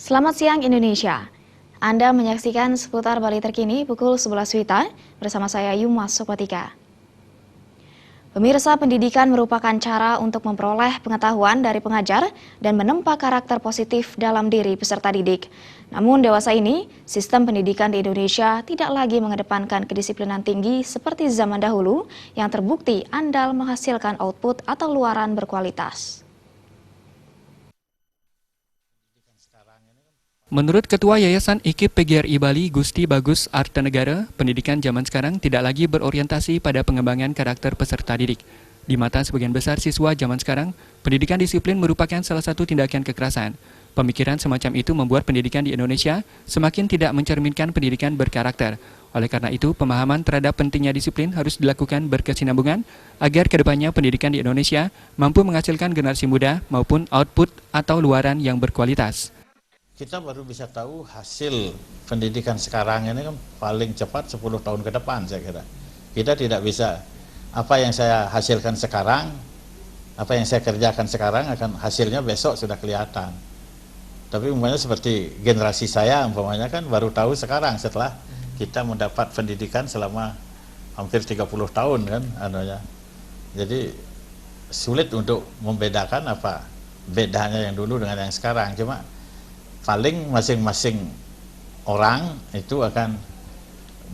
Selamat siang Indonesia. Anda menyaksikan seputar Bali terkini pukul 11 WITA bersama saya Yumas Sopatika. Pemirsa, pendidikan merupakan cara untuk memperoleh pengetahuan dari pengajar dan menempa karakter positif dalam diri peserta didik. Namun dewasa ini, sistem pendidikan di Indonesia tidak lagi mengedepankan kedisiplinan tinggi seperti zaman dahulu yang terbukti andal menghasilkan output atau luaran berkualitas. Menurut Ketua Yayasan IKIP PGRI Bali, Gusti Bagus Artanegara, pendidikan zaman sekarang tidak lagi berorientasi pada pengembangan karakter peserta didik. Di mata sebagian besar siswa zaman sekarang, pendidikan disiplin merupakan salah satu tindakan kekerasan. Pemikiran semacam itu membuat pendidikan di Indonesia semakin tidak mencerminkan pendidikan berkarakter. Oleh karena itu, pemahaman terhadap pentingnya disiplin harus dilakukan berkesinambungan agar kedepannya pendidikan di Indonesia mampu menghasilkan generasi muda maupun output atau luaran yang berkualitas. Kita baru bisa tahu hasil pendidikan sekarang ini kan paling cepat 10 tahun ke depan saya kira. Kita tidak bisa, apa yang saya hasilkan sekarang, apa yang saya kerjakan sekarang akan hasilnya besok sudah kelihatan. Tapi umpamanya seperti generasi saya umpamanya kan baru tahu sekarang setelah kita mendapat pendidikan selama hampir 30 tahun kan anunya. Jadi sulit untuk membedakan apa bedanya yang dulu dengan yang sekarang. Cuma paling masing-masing orang itu akan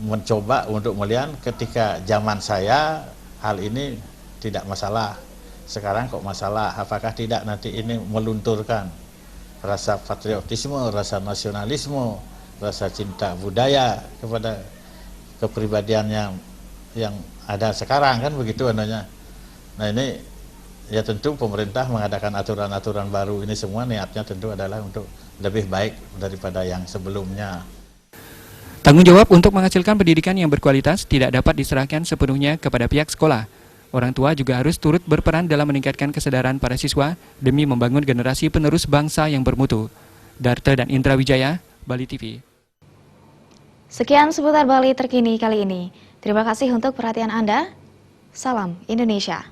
mencoba untuk melihat ketika zaman saya hal ini tidak masalah, sekarang kok masalah, apakah tidak nanti ini melunturkan rasa patriotisme, rasa nasionalisme, rasa cinta budaya kepada kepribadian yang ada sekarang kan begitu anunya. Nah ini ya tentu pemerintah mengadakan aturan-aturan baru ini semua niatnya tentu adalah untuk lebih baik daripada yang sebelumnya. Tanggung jawab untuk menghasilkan pendidikan yang berkualitas tidak dapat diserahkan sepenuhnya kepada pihak sekolah. Orang tua juga harus turut berperan dalam meningkatkan kesadaran para siswa demi membangun generasi penerus bangsa yang bermutu. Darta dan Indra Wijaya, Bali TV. Sekian seputar Bali terkini kali ini. Terima kasih untuk perhatian Anda. Salam Indonesia.